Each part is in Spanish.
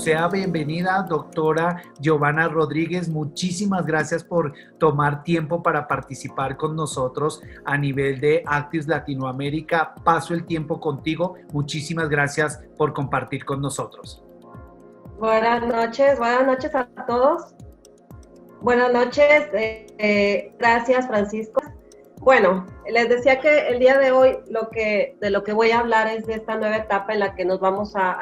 Sea bienvenida, doctora Giovanna Rodríguez. Muchísimas gracias por tomar tiempo para participar con nosotros a nivel de Actis Latinoamérica. Paso el tiempo contigo. Muchísimas gracias por compartir con nosotros. Buenas noches a todos. Buenas noches, gracias Francisco. Bueno, les decía que el día de hoy de lo que voy a hablar es de esta nueva etapa en la que nos vamos a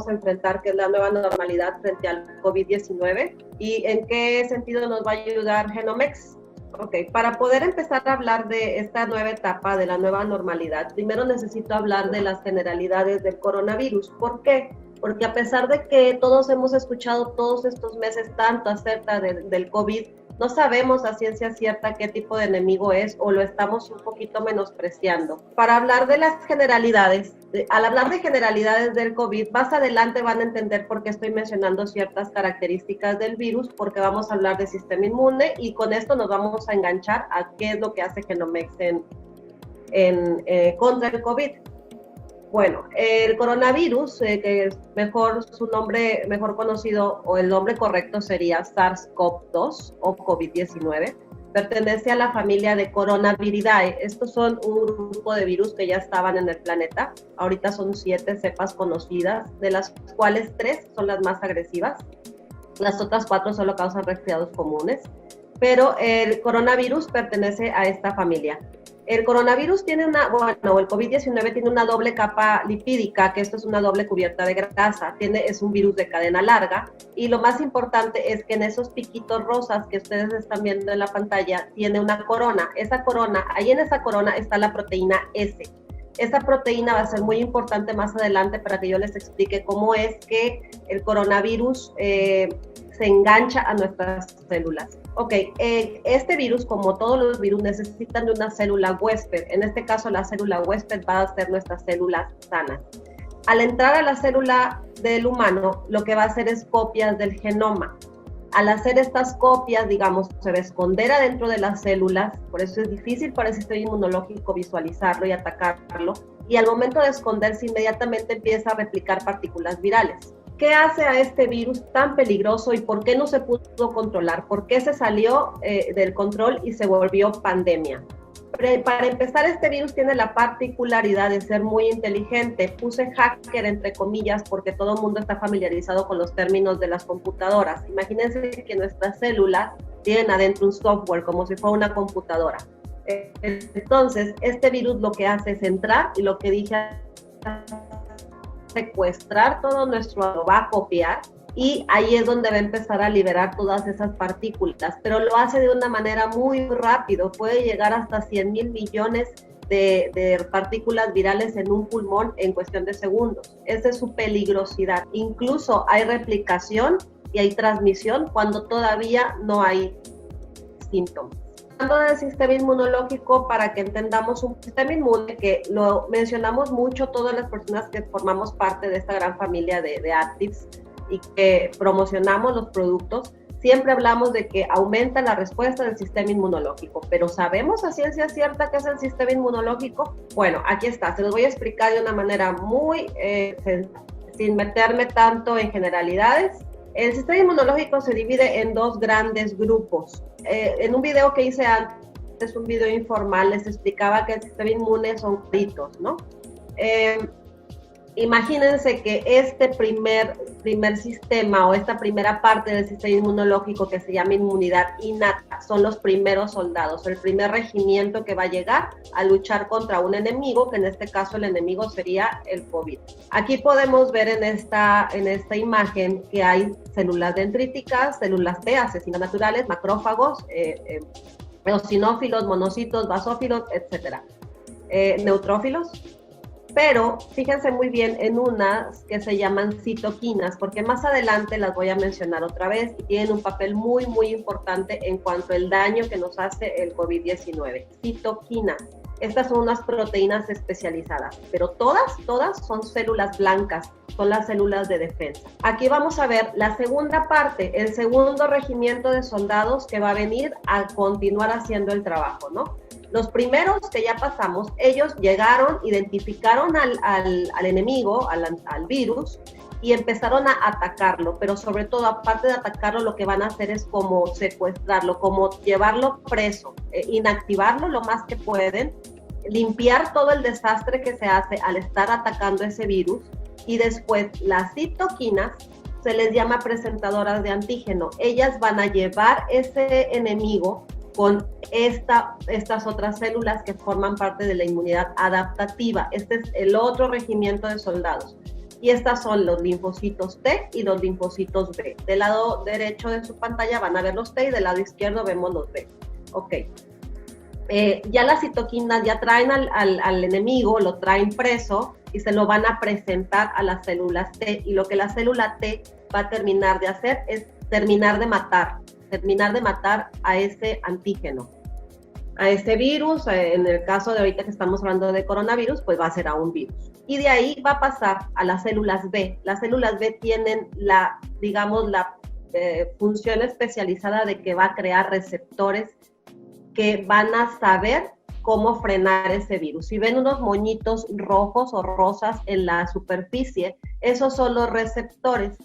enfrentar, que es la nueva normalidad frente al COVID-19 y en qué sentido nos va a ayudar Genomex. Ok, para poder empezar a hablar de esta nueva etapa, de la nueva normalidad, primero necesito hablar de las generalidades del coronavirus. ¿Por qué? Porque a pesar de que todos hemos escuchado todos estos meses tanto acerca del COVID, no sabemos a ciencia cierta qué tipo de enemigo es o lo estamos un poquito menospreciando. Para hablar de las generalidades, al hablar de generalidades del COVID, más adelante van a entender por qué estoy mencionando ciertas características del virus, porque vamos a hablar de sistema inmune y con esto nos vamos a enganchar a qué es lo que hace Genomex contra el COVID. Bueno, el coronavirus, que es su nombre mejor conocido o el nombre correcto sería SARS-CoV-2 o COVID-19, pertenece a la familia de Coronaviridae. Estos son un grupo de virus que ya estaban en el planeta. Ahorita son 7 cepas conocidas, de las cuales 3 son las más agresivas. Las otras 4 solo causan resfriados comunes, pero el coronavirus pertenece a esta familia. El coronavirus el COVID-19 tiene una doble capa lipídica, que esto es una doble cubierta de grasa, es un virus de cadena larga, y lo más importante es que en esos piquitos rosas que ustedes están viendo en la pantalla, tiene una corona. Ahí en esa corona está la proteína S. Esa proteína va a ser muy importante más adelante para que yo les explique cómo es que el coronavirus se engancha a nuestras células. Ok, este virus, como todos los virus, necesitan de una célula huésped. En este caso, la célula huésped va a ser nuestras células sanas. Al entrar a la célula del humano, lo que va a hacer es copias del genoma. Al hacer estas copias, digamos, se va a esconder adentro de las células, por eso es difícil para el sistema inmunológico visualizarlo y atacarlo, y al momento de esconderse, inmediatamente empieza a replicar partículas virales. ¿Qué hace a este virus tan peligroso y por qué no se pudo controlar? ¿Por qué se salió del control y se volvió pandemia? Para empezar, este virus tiene la particularidad de ser muy inteligente. Puse hacker entre comillas porque todo el mundo está familiarizado con los términos de las computadoras. Imagínense que nuestras células tienen adentro un software como si fuera una computadora. Entonces, este virus lo que hace es entrar y lo que dije, secuestrar todo nuestro, va a copiar y ahí es donde va a empezar a liberar todas esas partículas, pero lo hace de una manera muy rápido, puede llegar hasta 100,000 millones de partículas virales en un pulmón en cuestión de segundos. Esa es su peligrosidad. Incluso hay replicación y hay transmisión cuando todavía no hay síntomas. Hablando del sistema inmunológico, para que entendamos un sistema inmune que lo mencionamos mucho todas las personas que formamos parte de esta gran familia de Actis y que promocionamos los productos, siempre hablamos de que aumenta la respuesta del sistema inmunológico, pero ¿sabemos a ciencia cierta qué es el sistema inmunológico? Bueno, aquí está, se los voy a explicar de una manera muy sin meterme tanto en generalidades. El sistema inmunológico se divide en 2 grandes grupos. En un video que hice antes, un video informal, les explicaba que el sistema inmune son gritos, ¿no? Imagínense que este primer sistema o esta primera parte del sistema inmunológico que se llama inmunidad innata son los primeros soldados, el primer regimiento que va a llegar a luchar contra un enemigo, que en este caso el enemigo sería el COVID. Aquí podemos ver en esta imagen que hay células dendríticas, células T, asesinos naturales, macrófagos, eosinófilos, monocitos, basófilos, etcétera, neutrófilos. Pero fíjense muy bien en unas que se llaman citoquinas, porque más adelante las voy a mencionar otra vez y tienen un papel muy, muy importante en cuanto al daño que nos hace el COVID-19. Citoquinas. Estas son unas proteínas especializadas, pero todas son células blancas, son las células de defensa. Aquí vamos a ver la segunda parte, el segundo regimiento de soldados que va a venir a continuar haciendo el trabajo, ¿no? Los primeros que ya pasamos, ellos llegaron, identificaron al enemigo, al virus, y empezaron a atacarlo, pero sobre todo, aparte de atacarlo, lo que van a hacer es como secuestrarlo, como llevarlo preso, inactivarlo lo más que pueden, limpiar todo el desastre que se hace al estar atacando ese virus, y después las citoquinas se les llama presentadoras de antígeno. Ellas van a llevar ese enemigo con estas otras células que forman parte de la inmunidad adaptativa. Este es el otro regimiento de soldados. Y estas son los linfocitos T y los linfocitos B. Del lado derecho de su pantalla van a ver los T y del lado izquierdo vemos los B. Ok. Ya las citoquinas ya traen al enemigo, lo traen preso y se lo van a presentar a las células T. Y lo que la célula T va a terminar de hacer es terminar de matar a ese antígeno, a ese virus. En el caso de ahorita que estamos hablando de coronavirus, pues va a ser a un virus. Y de ahí va a pasar a las células B. Las células B tienen la función especializada de que va a crear receptores que van a saber cómo frenar ese virus. Si ven unos moñitos rojos o rosas en la superficie, esos son los receptores.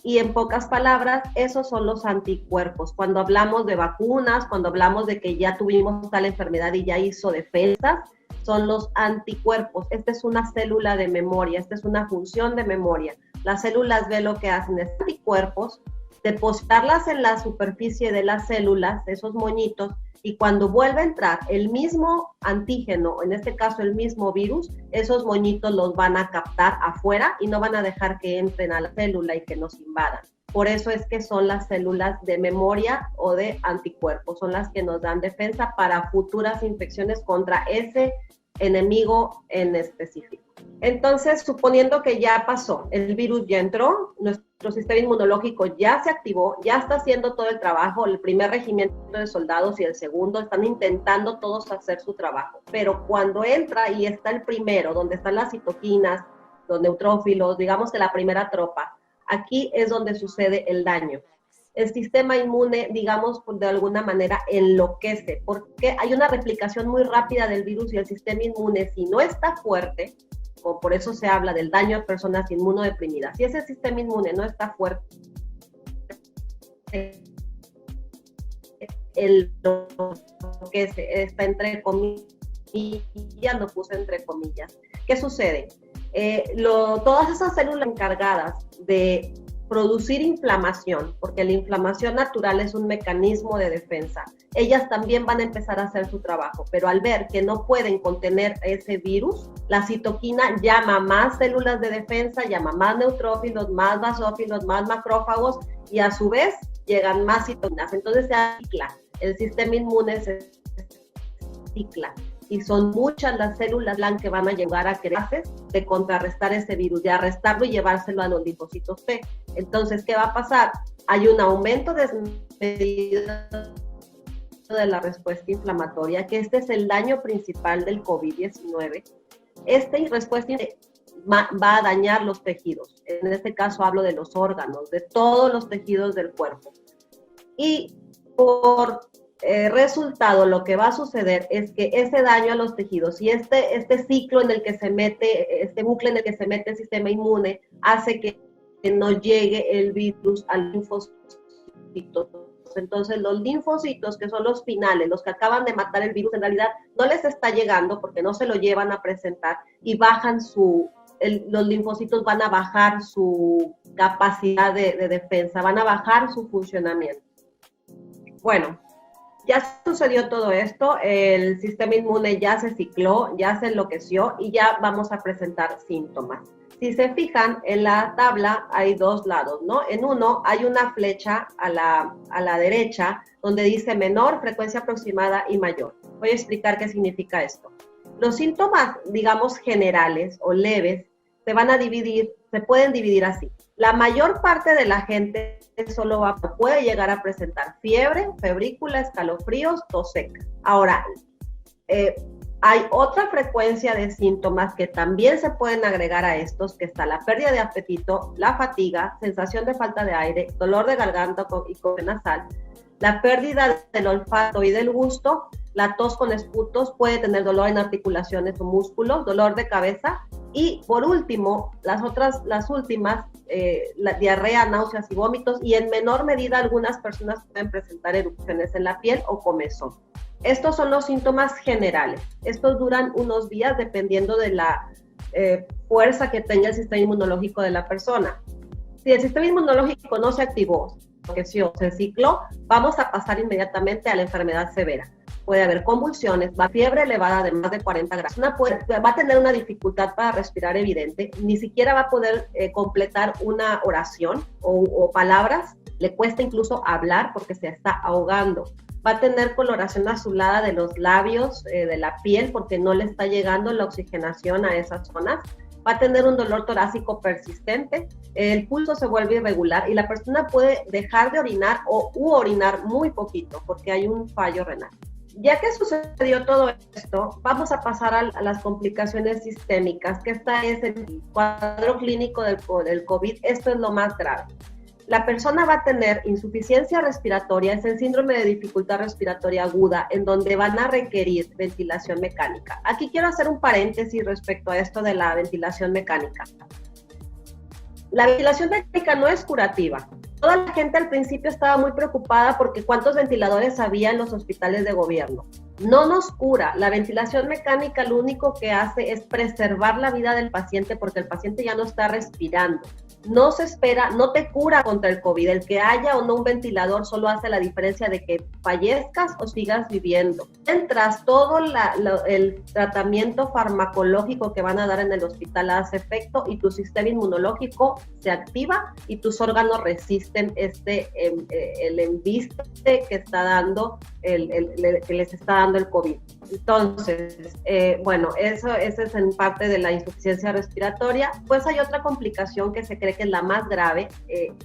Y en pocas palabras, esos son los anticuerpos. Cuando hablamos de vacunas, cuando hablamos de que ya tuvimos tal enfermedad y ya hizo defensas, son los anticuerpos. Esta es una célula de memoria, esta es una función de memoria. Las células B lo que hacen es anticuerpos, depositarlas en la superficie de las células, esos moñitos, y cuando vuelve a entrar el mismo antígeno, en este caso el mismo virus, esos moñitos los van a captar afuera y no van a dejar que entren a la célula y que nos invadan. Por eso es que son las células de memoria o de anticuerpos, son las que nos dan defensa para futuras infecciones contra ese enemigo en específico. Entonces, suponiendo que ya pasó, el virus ya entró, nuestro sistema inmunológico ya se activó, ya está haciendo todo el trabajo, el primer regimiento de soldados y el segundo están intentando todos hacer su trabajo, pero cuando entra y está el primero, donde están las citoquinas, los neutrófilos, digamos que la primera tropa, aquí es donde sucede el daño. El sistema inmune, digamos, de alguna manera enloquece, porque hay una replicación muy rápida del virus y el sistema inmune, si no está fuerte, o por eso se habla del daño a personas inmunodeprimidas, si ese sistema inmune no está fuerte, enloquece, está entre comillas, lo puse entre comillas. ¿Qué sucede? Todas esas células encargadas de producir inflamación, porque la inflamación natural es un mecanismo de defensa, ellas también van a empezar a hacer su trabajo, pero al ver que no pueden contener ese virus, la citoquina llama más células de defensa, llama más neutrófilos, más basófilos, más macrófagos, y a su vez llegan más citoquinas. Entonces se cicla, el sistema inmune se cicla. Y son muchas las células blancas que van a llegar a crearse de contrarrestar ese virus, de arrestarlo y llevárselo a los linfocitos T. Entonces, ¿qué va a pasar? Hay un aumento desmedido de la respuesta inflamatoria, que este es el daño principal del COVID-19. Esta respuesta va a dañar los tejidos. En este caso hablo de los órganos, de todos los tejidos del cuerpo. Y por resultado, lo que va a suceder es que ese daño a los tejidos y este ciclo en el que se mete, este bucle en el que se mete el sistema inmune, hace que no llegue el virus al linfocito. Entonces, los linfocitos, que son los finales, los que acaban de matar el virus, en realidad no les está llegando porque no se lo llevan a presentar y bajan los linfocitos van a bajar su capacidad de defensa, van a bajar su funcionamiento. Bueno, ya sucedió todo esto, el sistema inmune ya se cicló, ya se enloqueció y ya vamos a presentar síntomas. Si se fijan, en la tabla hay dos lados, ¿no? En uno hay una flecha a la derecha donde dice menor, frecuencia aproximada y mayor. Voy a explicar qué significa esto. Los síntomas, digamos, generales o leves, se pueden dividir así. La mayor parte de la gente solo puede llegar a presentar fiebre, febrícula, escalofríos, tos seca. Ahora, hay otra frecuencia de síntomas que también se pueden agregar a estos, que está la pérdida de apetito, la fatiga, sensación de falta de aire, dolor de garganta y congestión nasal, la pérdida del olfato y del gusto, la tos con esputos, puede tener dolor en articulaciones o músculos, dolor de cabeza y por último, las últimas, la diarrea, náuseas y vómitos, y en menor medida algunas personas pueden presentar erupciones en la piel o comezón. Estos son los síntomas generales. Estos duran unos días dependiendo de la fuerza que tenga el sistema inmunológico de la persona. Si el sistema inmunológico no se activó, se cicló, vamos a pasar inmediatamente a la enfermedad severa. Puede haber convulsiones, fiebre elevada de más de 40 grados. Va a tener una dificultad para respirar evidente, ni siquiera va a poder completar una oración o palabras, le cuesta incluso hablar porque se está ahogando. Va a tener coloración azulada de los labios, de la piel, porque no le está llegando la oxigenación a esas zonas. Va a tener un dolor torácico persistente, el pulso se vuelve irregular y la persona puede dejar de orinar u orinar muy poquito porque hay un fallo renal. Ya que sucedió todo esto, vamos a pasar a las complicaciones sistémicas, que esta es el cuadro clínico del COVID. Esto es lo más grave. La persona va a tener insuficiencia respiratoria, es el síndrome de dificultad respiratoria aguda, en donde van a requerir ventilación mecánica. Aquí quiero hacer un paréntesis respecto a esto de la ventilación mecánica. La ventilación mecánica no es curativa. Toda la gente al principio estaba muy preocupada porque cuántos ventiladores había en los hospitales de gobierno. No nos cura. La ventilación mecánica lo único que hace es preservar la vida del paciente porque el paciente ya no está respirando. No se espera, no te cura contra el COVID. El que haya o no un ventilador solo hace la diferencia de que fallezcas o sigas viviendo. Mientras todo el tratamiento farmacológico que van a dar en el hospital hace efecto y tu sistema inmunológico se activa y tus órganos resisten el embiste que está dando que les está dando el COVID. Entonces, bueno, eso es en parte de la insuficiencia respiratoria. Pues hay otra complicación que se cree que es la más grave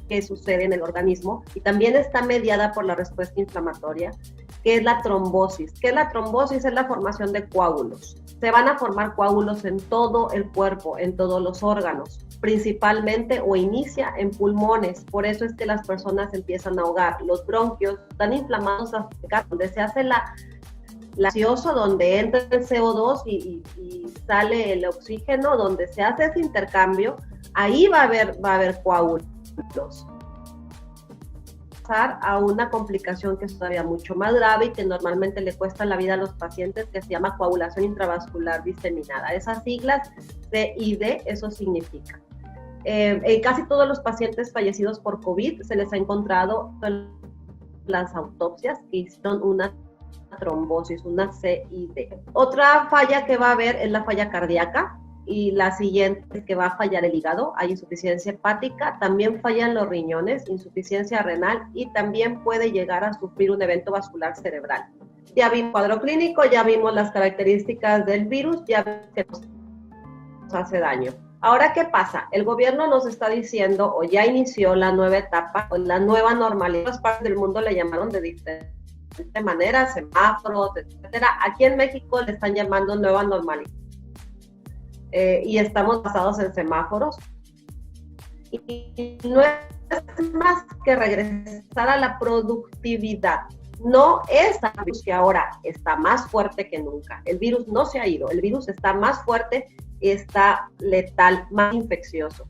que sucede en el organismo y también está mediada por la respuesta inflamatoria, que es la trombosis. ¿Qué es la trombosis? Es la formación de coágulos. Se van a formar coágulos en todo el cuerpo, en todos los órganos, principalmente o inicia en pulmones. Por eso es que las personas empiezan a ahogar. Los bronquios están inflamados hasta donde se hace la gaseoso, donde entra el CO2 y sale el oxígeno, donde se hace ese intercambio, ahí va a haber coágulos. Pasar a una complicación que es todavía mucho más grave y que normalmente le cuesta la vida a los pacientes, que se llama coagulación intravascular diseminada. Esas siglas CID, eso significa. En casi todos los pacientes fallecidos por COVID se les ha encontrado en las autopsias que hicieron una trombosis, una CID. Otra falla que va a haber es la falla cardíaca y la siguiente es que va a fallar el hígado, hay insuficiencia hepática, también fallan los riñones, insuficiencia renal y también puede llegar a sufrir un evento vascular cerebral. Ya vimos el cuadro clínico, ya vimos las características del virus, ya vimos que nos hace daño. Ahora, ¿qué pasa? El gobierno nos está diciendo, o ya inició la nueva etapa, o la nueva normalidad. En otras partes del mundo le llamaron de diferente manera, semáforos, etcétera. Aquí en México le están llamando nueva normalidad. Y estamos basados en semáforos. Y no es más que regresar a la productividad. No es el virus que ahora está más fuerte que nunca. El virus no se ha ido, el virus está más fuerte, está letal, más infeccioso.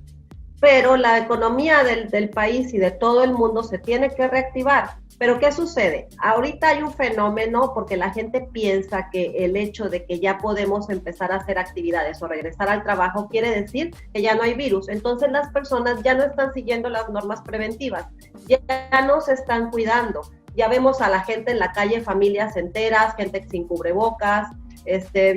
Pero la economía del país y de todo el mundo se tiene que reactivar. ¿Pero qué sucede? Ahorita hay un fenómeno porque la gente piensa que el hecho de que ya podemos empezar a hacer actividades o regresar al trabajo quiere decir que ya no hay virus. Entonces las personas ya no están siguiendo las normas preventivas, ya no se están cuidando. Ya vemos a la gente en la calle, familias enteras, gente sin cubrebocas,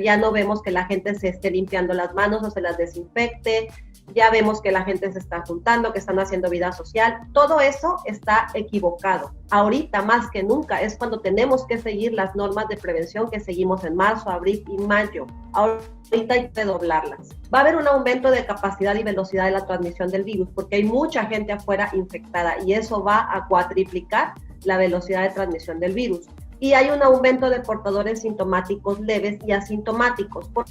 ya no vemos que la gente se esté limpiando las manos o se las desinfecte, ya vemos que la gente se está juntando, que están haciendo vida social. Todo eso está equivocado. Ahorita más que nunca es cuando tenemos que seguir las normas de prevención que seguimos en marzo, abril y mayo. Ahorita hay que doblarlas. Va a haber un aumento de capacidad y velocidad de la transmisión del virus porque hay mucha gente afuera infectada y eso va a cuatriplicar la velocidad de transmisión del virus. Y hay un aumento de portadores sintomáticos leves y asintomáticos. ¿Por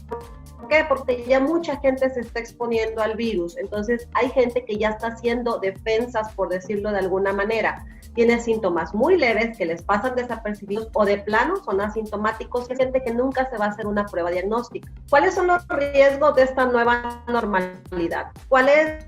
qué? Porque ya mucha gente se está exponiendo al virus. Entonces hay gente que ya está haciendo defensas, por decirlo de alguna manera. Tiene síntomas muy leves que les pasan desapercibidos o de plano son asintomáticos. Hay gente que nunca se va a hacer una prueba diagnóstica. ¿Cuáles son los riesgos de esta nueva normalidad? ¿Cuál es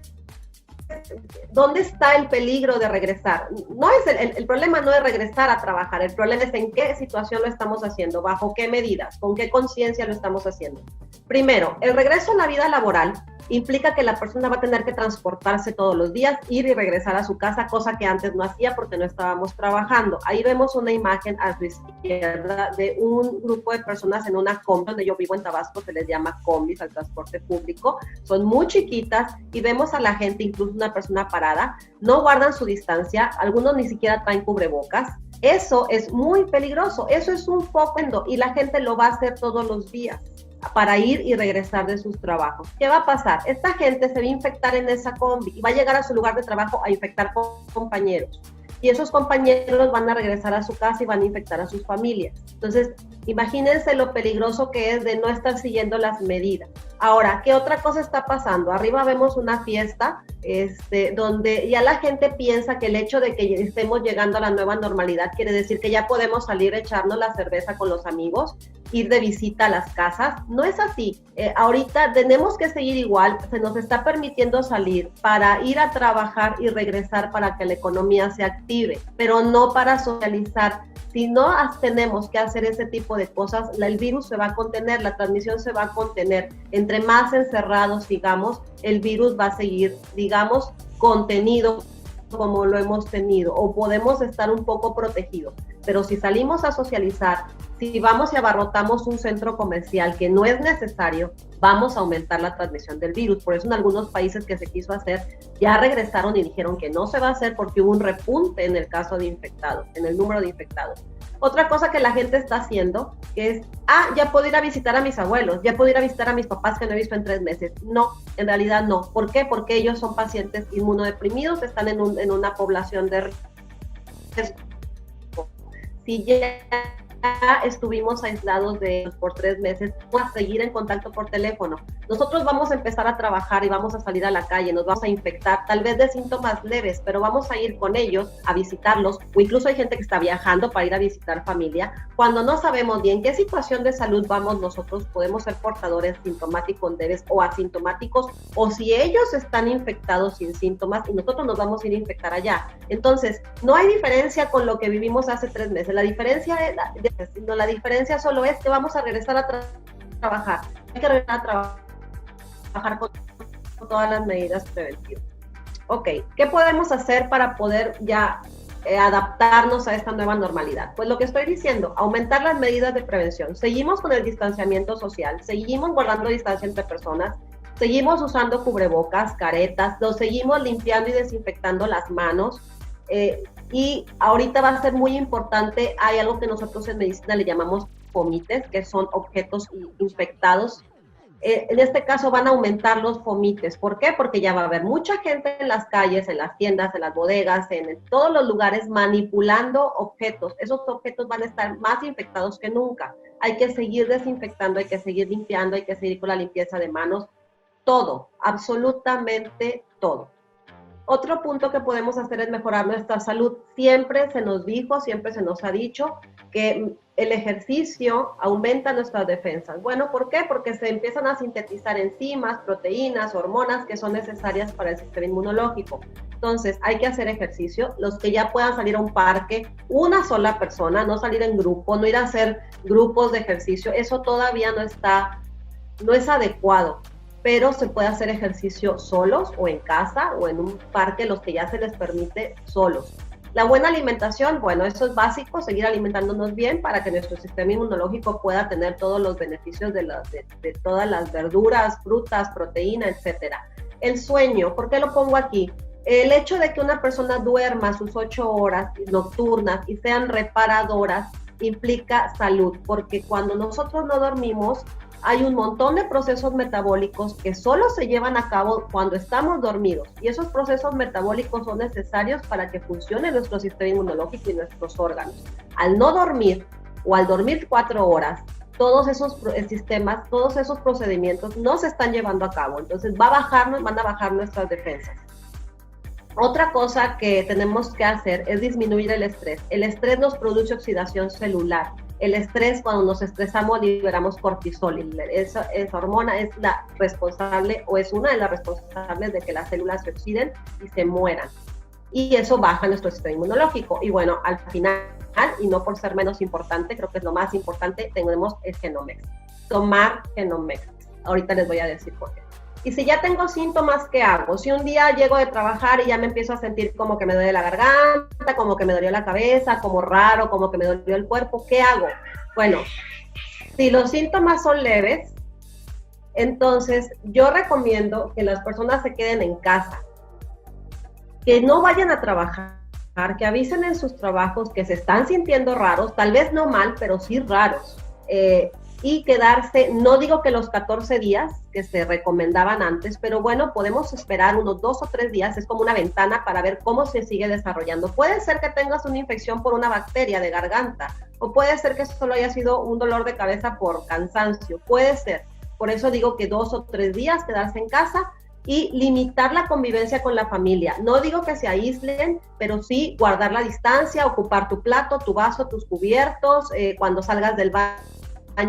¿dónde está el peligro de regresar? No es el problema no es regresar a trabajar, el problema es en qué situación lo estamos haciendo, bajo qué medidas, con qué conciencia lo estamos haciendo. Primero, el regreso a la vida laboral implica que la persona va a tener que transportarse todos los días, ir y regresar a su casa, cosa que antes no hacía porque no estábamos trabajando. Ahí vemos una imagen a su izquierda de un grupo de personas en una combi, donde yo vivo en Tabasco, se les llama combis al transporte público, son muy chiquitas y vemos a la gente, incluso una persona parada, no guardan su distancia, algunos ni siquiera traen cubrebocas. Eso es muy peligroso, eso es un foco y la gente lo va a hacer todos los días para ir y regresar de sus trabajos. ¿Qué va a pasar? Esta gente se va a infectar en esa combi y va a llegar a su lugar de trabajo a infectar compañeros. Y esos compañeros van a regresar a su casa y van a infectar a sus familias. Entonces, imagínense lo peligroso que es de no estar siguiendo las medidas. Ahora, ¿qué otra cosa está pasando? Arriba vemos una fiesta donde ya la gente piensa que el hecho de que estemos llegando a la nueva normalidad quiere decir que ya podemos salir a echarnos la cerveza con los amigos, ir de visita a las casas. No es así. Ahorita tenemos que seguir igual. Se nos está permitiendo salir para ir a trabajar y regresar para que la economía se active, pero no para socializar. Si no tenemos que hacer ese tipo de cosas, el virus se va a contener, la transmisión se va a contener. Entre más encerrados sigamos, el virus va a seguir, digamos, contenido como lo hemos tenido, o podemos estar un poco protegidos. Pero si salimos a socializar, si vamos y abarrotamos un centro comercial que no es necesario, vamos a aumentar la transmisión del virus. Por eso en algunos países que se quiso hacer, ya regresaron y dijeron que no se va a hacer porque hubo un repunte en el caso de infectados, en el número de infectados. Otra cosa que la gente está haciendo, que es, ya puedo ir a visitar a mis abuelos, ya puedo ir a visitar a mis papás que no he visto en 3 meses. No, en realidad no. ¿Por qué? Porque ellos son pacientes inmunodeprimidos, están en una población de riesgo. Si ya estuvimos aislados de ellos por 3 meses, vamos a seguir en contacto por teléfono. Nosotros vamos a empezar a trabajar y vamos a salir a la calle, nos vamos a infectar, tal vez de síntomas leves, pero vamos a ir con ellos a visitarlos, o incluso hay gente que está viajando para ir a visitar familia. Cuando no sabemos bien qué situación de salud vamos, nosotros podemos ser portadores sintomáticos leves o asintomáticos, o si ellos están infectados sin síntomas y nosotros nos vamos a ir a infectar allá. Entonces, no hay diferencia con lo que vivimos hace 3 meses. La diferencia solo es que vamos a regresar a trabajar. Hay que regresar a trabajar con todas las medidas preventivas. Ok, ¿qué podemos hacer para poder ya adaptarnos a esta nueva normalidad? Pues lo que estoy diciendo, aumentar las medidas de prevención. Seguimos con el distanciamiento social, seguimos guardando distancia entre personas, seguimos usando cubrebocas, caretas, lo seguimos limpiando y desinfectando las manos. Y ahorita va a ser muy importante, hay algo que nosotros en medicina le llamamos fomites, que son objetos infectados. En este caso van a aumentar los fomites. ¿Por qué? Porque ya va a haber mucha gente en las calles, en las tiendas, en las bodegas, en todos los lugares manipulando objetos. Esos objetos van a estar más infectados que nunca. Hay que seguir desinfectando, hay que seguir limpiando, hay que seguir con la limpieza de manos. Todo, absolutamente todo. Otro punto que podemos hacer es mejorar nuestra salud. Siempre se nos dijo, siempre se nos ha dicho que el ejercicio aumenta nuestras defensas. Bueno, ¿por qué? Porque se empiezan a sintetizar enzimas, proteínas, hormonas que son necesarias para el sistema inmunológico. Entonces, hay que hacer ejercicio. Los que ya puedan salir a un parque, una sola persona, no salir en grupo, no ir a hacer grupos de ejercicio, eso todavía no es adecuado. Pero se puede hacer ejercicio solos o en casa o en un parque, los que ya se les permite solos. La buena alimentación, bueno, eso es básico, seguir alimentándonos bien para que nuestro sistema inmunológico pueda tener todos los beneficios de todas las verduras, frutas, proteína, etcétera. El sueño, ¿por qué lo pongo aquí? El hecho de que una persona duerma sus 8 horas nocturnas y sean reparadoras implica salud, porque cuando nosotros no dormimos, hay un montón de procesos metabólicos que solo se llevan a cabo cuando estamos dormidos, y esos procesos metabólicos son necesarios para que funcione nuestro sistema inmunológico y nuestros órganos. Al no dormir o al dormir 4 horas, todos esos sistemas, todos esos procedimientos no se están llevando a cabo, entonces van a bajar nuestras defensas. Otra cosa que tenemos que hacer es disminuir el estrés. El estrés nos produce oxidación celular. El estrés, cuando nos estresamos, liberamos cortisol. Esa hormona es la responsable, o es una de las responsables de que las células se oxiden y se mueran. Y eso baja nuestro sistema inmunológico. Y bueno, al final, y no por ser menos importante, creo que es lo más importante, tenemos el Genomex. Tomar Genomex. Ahorita les voy a decir por qué. Y si ya tengo síntomas, ¿qué hago? Si un día llego de trabajar y ya me empiezo a sentir como que me duele la garganta, como que me dolió la cabeza, como raro, como que me dolió el cuerpo, ¿qué hago? Bueno, si los síntomas son leves, entonces yo recomiendo que las personas se queden en casa, que no vayan a trabajar, que avisen en sus trabajos que se están sintiendo raros, tal vez no mal, pero sí raros. Y quedarse, no digo que los 14 días que se recomendaban antes, pero bueno, podemos esperar unos 2 o 3 días, es como una ventana para ver cómo se sigue desarrollando. Puede ser que tengas una infección por una bacteria de garganta, o puede ser que solo haya sido un dolor de cabeza por cansancio, puede ser. Por eso digo que 2 o 3 días quedarse en casa y limitar la convivencia con la familia. No digo que se aíslen, pero sí guardar la distancia, ocupar tu plato, tu vaso, tus cubiertos, cuando salgas del baño,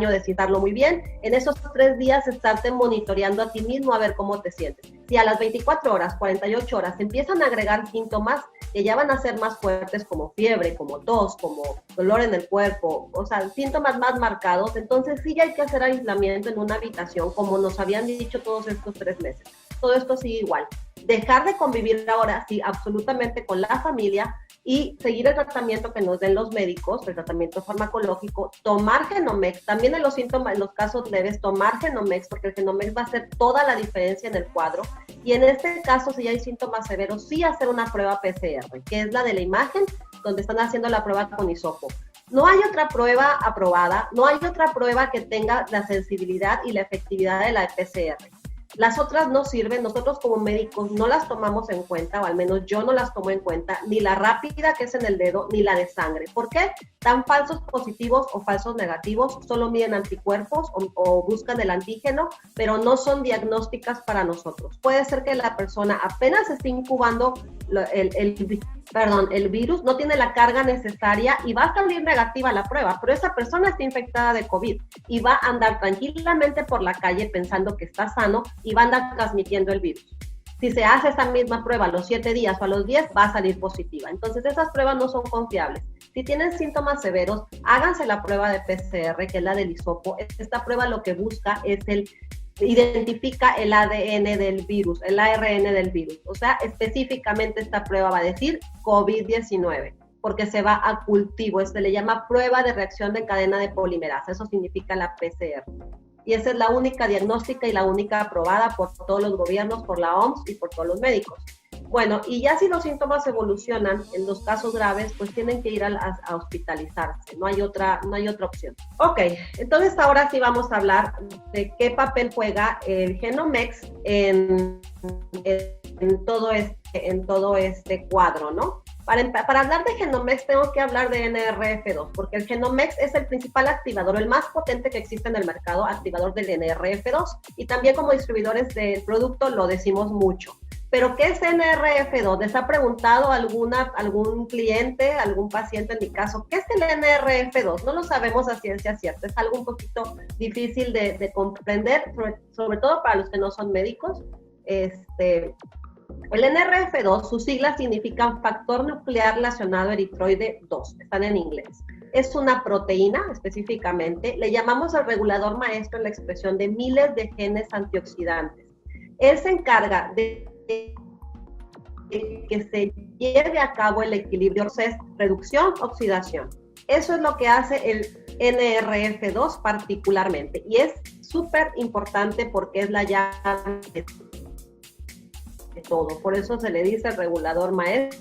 desinfectarlo muy bien. En esos 3 días estarte monitoreando a ti mismo a ver cómo te sientes. Si a las 24 horas, 48 horas se empiezan a agregar síntomas que ya van a ser más fuertes, como fiebre, como tos, como dolor en el cuerpo, o sea, síntomas más marcados, entonces sí hay que hacer aislamiento en una habitación, como nos habían dicho todos estos 3 meses. Todo esto sigue igual. Dejar de convivir ahora, sí, absolutamente con la familia, y seguir el tratamiento que nos den los médicos, el tratamiento farmacológico, tomar Genomex, también en los síntomas, en los casos leves, tomar Genomex, porque el Genomex va a hacer toda la diferencia en el cuadro, y en este caso, si ya hay síntomas severos, sí hacer una prueba PCR, que es la de la imagen, donde están haciendo la prueba con hisopo. No hay otra prueba aprobada, no hay otra prueba que tenga la sensibilidad y la efectividad de la PCR. Las otras no sirven, nosotros como médicos no las tomamos en cuenta, o al menos yo no las tomo en cuenta, ni la rápida que es en el dedo, ni la de sangre. ¿Por qué? Tan falsos positivos o falsos negativos, solo miden anticuerpos o buscan el antígeno, pero no son diagnósticas para nosotros. Puede ser que la persona apenas esté incubando el virus, no tiene la carga necesaria y va a salir negativa la prueba, pero esa persona está infectada de COVID y va a andar tranquilamente por la calle pensando que está sano y va a andar transmitiendo el virus. Si se hace esa misma prueba a los 7 días o a los 10, va a salir positiva. Entonces, esas pruebas no son confiables. Si tienen síntomas severos, háganse la prueba de PCR, que es la del hisopo. Esta prueba lo que busca es identifica el ADN del virus, el ARN del virus. O sea, específicamente esta prueba va a decir COVID-19, porque se va a cultivo. Se le llama prueba de reacción de cadena de polimerasa. Eso significa la PCR. Y esa es la única diagnóstica y la única aprobada por todos los gobiernos, por la OMS y por todos los médicos. Bueno, y ya si los síntomas evolucionan, en los casos graves, pues tienen que ir a hospitalizarse, no hay otra opción. Ok, entonces ahora sí vamos a hablar de qué papel juega el Genomex en todo este cuadro, ¿no? Para hablar de Genomex tengo que hablar de NRF2, porque el Genomex es el principal activador, el más potente que existe en el mercado, activador del NRF2, y también como distribuidores del producto lo decimos mucho. ¿Pero qué es NRF2? ¿Les ha preguntado algún cliente, algún paciente en mi caso, qué es el NRF2? No lo sabemos a ciencia cierta, es algo un poquito difícil de comprender, sobre todo para los que no son médicos. El NRF2, sus siglas significan factor nuclear relacionado eritroide 2, están en inglés. Es una proteína específicamente, le llamamos al regulador maestro en la expresión de miles de genes antioxidantes. Él se encarga de que se lleve a cabo el equilibrio, reducción, oxidación. Eso es lo que hace el NRF2 particularmente, y es súper importante porque es la llave de todo. Por eso se le dice el regulador maestro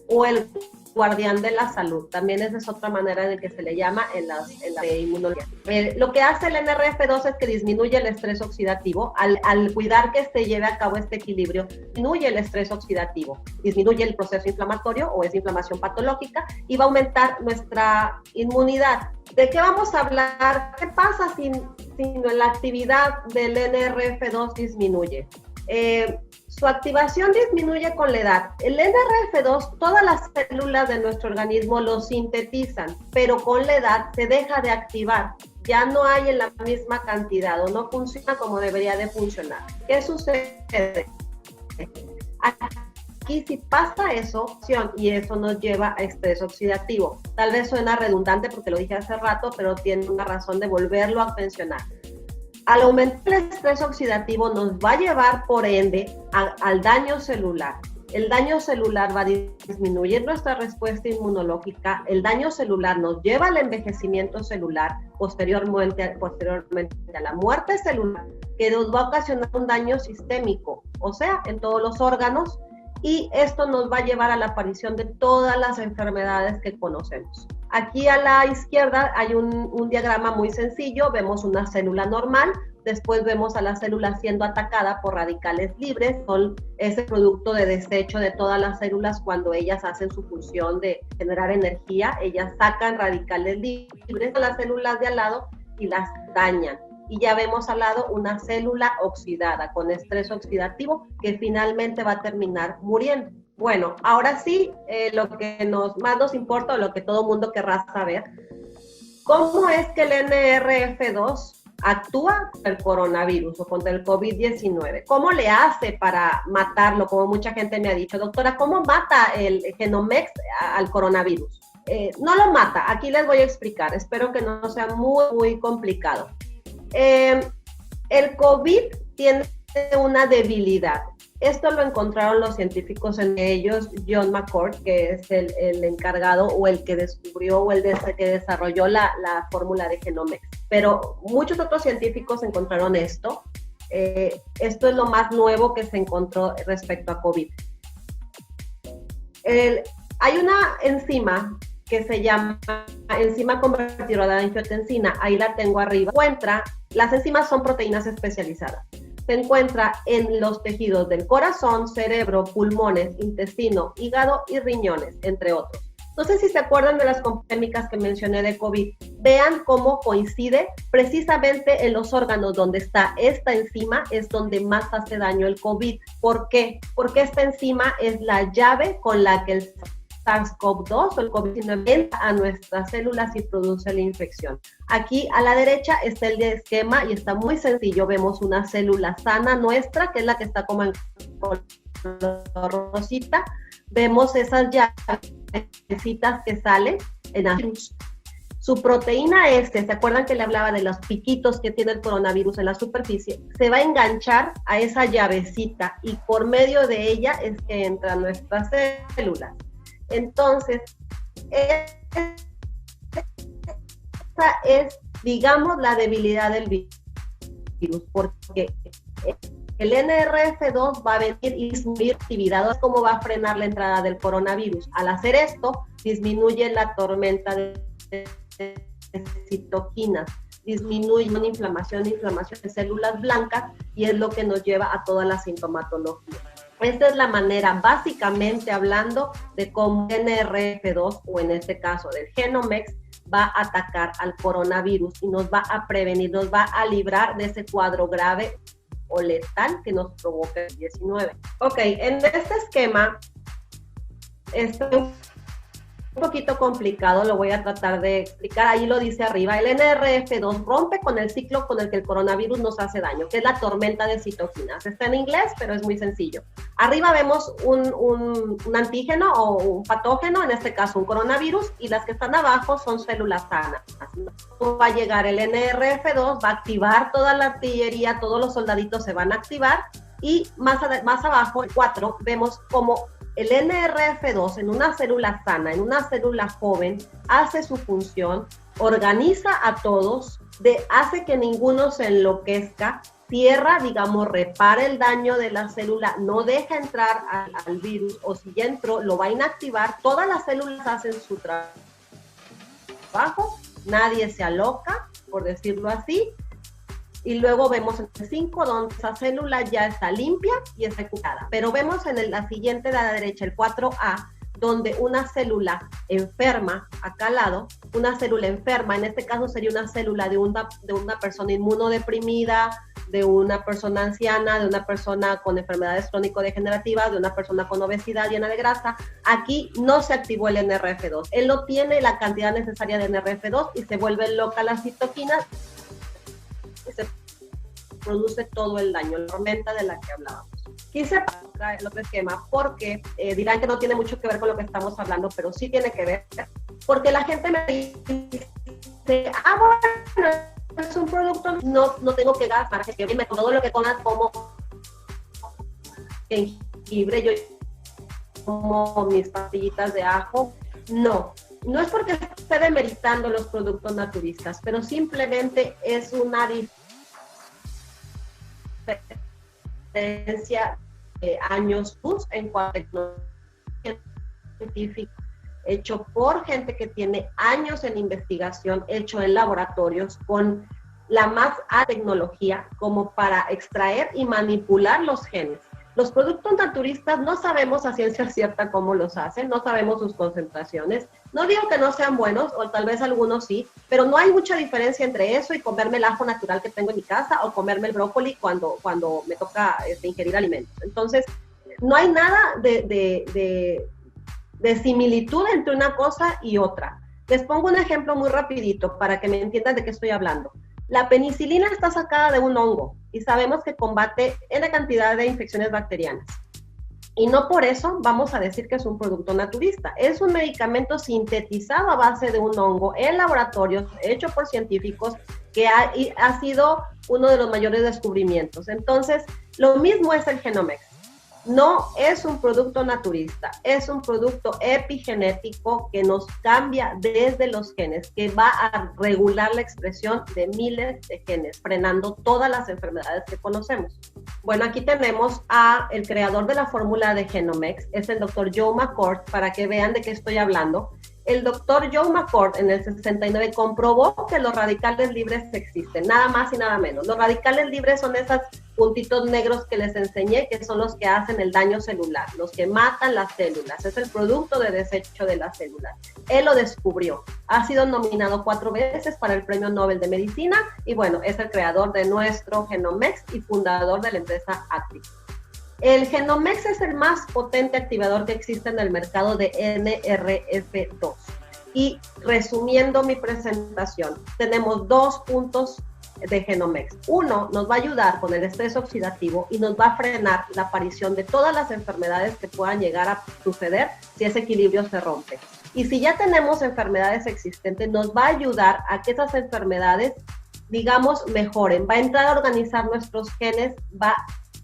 o el guardián de la salud. También esa es otra manera de que se le llama en la inmunología. Lo que hace el NRF2 es que disminuye el estrés oxidativo. Al cuidar que se lleve a cabo este equilibrio, disminuye el estrés oxidativo, disminuye el proceso inflamatorio o esa inflamación patológica y va a aumentar nuestra inmunidad. ¿De qué vamos a hablar? ¿Qué pasa si la actividad del NRF2 disminuye? Su activación disminuye con la edad. El NRF2, todas las células de nuestro organismo lo sintetizan, pero con la edad se deja de activar. Ya no hay en la misma cantidad o no funciona como debería de funcionar. ¿Qué sucede? Aquí si pasa eso, y eso nos lleva a estrés oxidativo. Tal vez suena redundante porque lo dije hace rato, pero tiene una razón de volverlo a mencionar. Al aumentar el estrés oxidativo nos va a llevar, por ende, al daño celular. El daño celular va a disminuir nuestra respuesta inmunológica. El daño celular nos lleva al envejecimiento celular, posteriormente a la muerte celular, que nos va a ocasionar un daño sistémico, o sea, en todos los órganos, y esto nos va a llevar a la aparición de todas las enfermedades que conocemos. Aquí a la izquierda hay un diagrama muy sencillo, vemos una célula normal, después vemos a la célula siendo atacada por radicales libres, son ese producto de desecho de todas las células cuando ellas hacen su función de generar energía, ellas sacan radicales libres a las células de al lado y las dañan. Y ya vemos al lado una célula oxidada con estrés oxidativo que finalmente va a terminar muriendo. Bueno, ahora sí, lo que más nos importa, o lo que todo mundo querrá saber, ¿cómo es que el NRF2 actúa contra el coronavirus o contra el COVID-19? ¿Cómo le hace para matarlo? Como mucha gente me ha dicho, doctora, ¿cómo mata el Genomex al coronavirus? No lo mata, aquí les voy a explicar, espero que no sea muy complicado. El COVID tiene una debilidad. Esto lo encontraron los científicos, en ellos John McCord, que es el encargado o el que descubrió o el que desarrolló la fórmula de Genomex. Pero muchos otros científicos encontraron esto. Esto es lo más nuevo que se encontró respecto a COVID. Hay una enzima que se llama enzima convertidora de angiotensina, ahí la tengo arriba. Las enzimas son proteínas especializadas. Se encuentra en los tejidos del corazón, cerebro, pulmones, intestino, hígado y riñones, entre otros. No sé si se acuerdan de las polémicas que mencioné de COVID. Vean cómo coincide precisamente en los órganos donde está esta enzima, es donde más hace daño el COVID. ¿Por qué? Porque esta enzima es la llave con la que el SARS-CoV-2 o el COVID-19 entra a nuestras células y produce la infección. Aquí a la derecha está el esquema y está muy sencillo. Vemos una célula sana nuestra, que es la que está como en color rosita. Vemos esas llavecitas que salen en el virus. Su proteína ¿se acuerdan que le hablaba de los piquitos que tiene el coronavirus en la superficie? Se va a enganchar a esa llavecita y por medio de ella es que entran nuestras células. Entonces, esa es, digamos, la debilidad del virus, porque el NRF2 va a venir y disminuir actividad. ¿Cómo va a frenar la entrada del coronavirus? Al hacer esto, disminuye la tormenta de citoquinas, disminuye una inflamación de células blancas y es lo que nos lleva a toda la sintomatología. Esta es la manera, básicamente hablando, de cómo NRF2, o en este caso del Genomex, va a atacar al coronavirus y nos va a prevenir, nos va a librar de ese cuadro grave o letal que nos provoca el 19. Ok, en este esquema, un poquito complicado, lo voy a tratar de explicar. Ahí lo dice arriba, el NRF2 rompe con el ciclo con el que el coronavirus nos hace daño, que es la tormenta de citoquinas. Está en inglés, pero es muy sencillo. Arriba vemos un antígeno o un patógeno, en este caso un coronavirus, y las que están abajo son células sanas. Va a llegar el NRF2, va a activar toda la artillería, todos los soldaditos se van a activar, y más abajo, el 4, vemos como el NRF2 en una célula sana, en una célula joven, hace su función, organiza a todos, hace que ninguno se enloquezca, cierra, digamos, repara el daño de la célula, no deja entrar al virus, o si ya entró, lo va a inactivar. Todas las células hacen su trabajo, nadie se aloca, por decirlo así. Y luego vemos en el 5 donde esa célula ya está limpia y ejecutada. Pero vemos en la siguiente de la derecha, el 4A, donde una célula enferma, acá al lado, una célula enferma, en este caso sería una célula de una persona inmunodeprimida, de una persona anciana, de una persona con enfermedades crónico-degenerativas, de una persona con obesidad llena de grasa. Aquí no se activó el NRF2. Él no tiene la cantidad necesaria de NRF2 y se vuelven locas las citoquinas y se produce todo el daño, la tormenta de la que hablábamos. Quise pasar el otro esquema porque dirán que no tiene mucho que ver con lo que estamos hablando, pero sí tiene que ver, porque la gente me dice, bueno, es un producto, no tengo que gastar, que me todo lo que comas como jengibre, yo como mis pastillitas de ajo. No es porque esté demeritando los productos naturistas, pero simplemente es una diferencia de años luz en cuanto a científico, hecho por gente que tiene años en investigación, hecho en laboratorios con la más alta tecnología como para extraer y manipular los genes. Los productos naturistas no sabemos a ciencia cierta cómo los hacen, no sabemos sus concentraciones. No digo que no sean buenos, o tal vez algunos sí, pero no hay mucha diferencia entre eso y comerme el ajo natural que tengo en mi casa o comerme el brócoli cuando me toca ingerir alimentos. Entonces, no hay nada de similitud entre una cosa y otra. Les pongo un ejemplo muy rapidito para que me entiendan de qué estoy hablando. La penicilina está sacada de un hongo y sabemos que combate N cantidad de infecciones bacterianas. Y no por eso vamos a decir que es un producto naturista. Es un medicamento sintetizado a base de un hongo en laboratorios, hecho por científicos, que ha sido uno de los mayores descubrimientos. Entonces, lo mismo es el Genomex. No es un producto naturista, es un producto epigenético que nos cambia desde los genes, que va a regular la expresión de miles de genes, frenando todas las enfermedades que conocemos. Bueno, aquí tenemos el creador de la fórmula de Genomex, es el doctor Joe McCord, para que vean de qué estoy hablando. El doctor Joe McCord en el 69 comprobó que los radicales libres existen, nada más y nada menos. Los radicales libres son esos puntitos negros que les enseñé, que son los que hacen el daño celular, los que matan las células. Es el producto de desecho de las células. Él lo descubrió. Ha sido nominado 4 veces para el Premio Nobel de Medicina y bueno, es el creador de nuestro Genomex y fundador de la empresa Activ. El Genomex es el más potente activador que existe en el mercado de NRF2. Y resumiendo mi presentación, tenemos 2 puntos de Genomex. Uno, nos va a ayudar con el estrés oxidativo y nos va a frenar la aparición de todas las enfermedades que puedan llegar a suceder si ese equilibrio se rompe. Y si ya tenemos enfermedades existentes, nos va a ayudar a que esas enfermedades, digamos, mejoren. Va a entrar a organizar nuestros genes, va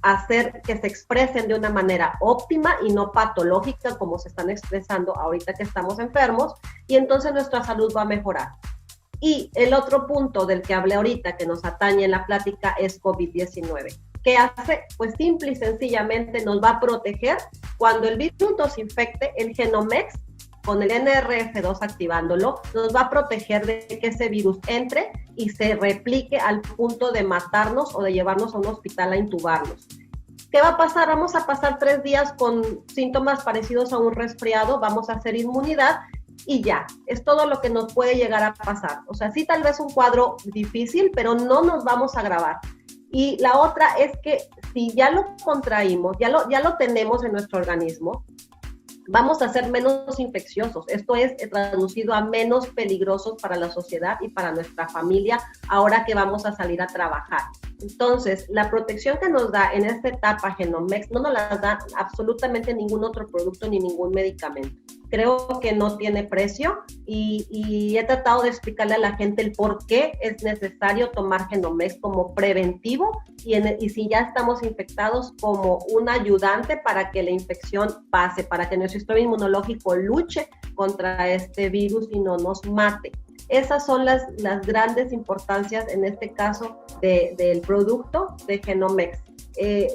hacer que se expresen de una manera óptima y no patológica como se están expresando ahorita que estamos enfermos, y entonces nuestra salud va a mejorar. Y el otro punto del que hablé ahorita que nos atañe en la plática es COVID-19. ¿Qué hace? Pues simple y sencillamente nos va a proteger cuando el virus nos infecte. El Genomex, con el NRF2 activándolo, nos va a proteger de que ese virus entre y se replique al punto de matarnos o de llevarnos a un hospital a intubarnos. ¿Qué va a pasar? Vamos a pasar 3 días con síntomas parecidos a un resfriado, vamos a hacer inmunidad y ya, es todo lo que nos puede llegar a pasar. O sea, sí, tal vez un cuadro difícil, pero no nos vamos a agravar. Y la otra es que si ya lo contraímos, ya lo tenemos en nuestro organismo, vamos a ser menos infecciosos. Esto es traducido a menos peligrosos para la sociedad y para nuestra familia ahora que vamos a salir a trabajar. Entonces, la protección que nos da en esta etapa Genomex no nos la da absolutamente ningún otro producto ni ningún medicamento. Creo que no tiene precio y he tratado de explicarle a la gente el por qué es necesario tomar Genomex como preventivo y si ya estamos infectados como un ayudante para que la infección pase, para que nuestro sistema inmunológico luche contra este virus y no nos mate. Esas son las grandes importancias en este caso del producto de Genomex.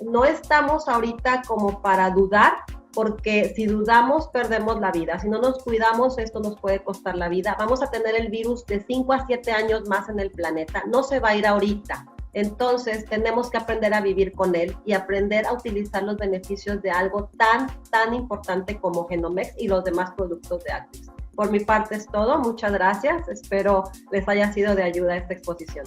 No estamos ahorita como para dudar, porque si dudamos perdemos la vida. Si no nos cuidamos, esto nos puede costar la vida. Vamos a tener el virus de 5 a 7 años más en el planeta. No se va a ir ahorita. Entonces, tenemos que aprender a vivir con él y aprender a utilizar los beneficios de algo tan importante como Genomex y los demás productos de Actives. Por mi parte es todo. Muchas gracias. Espero les haya sido de ayuda esta exposición.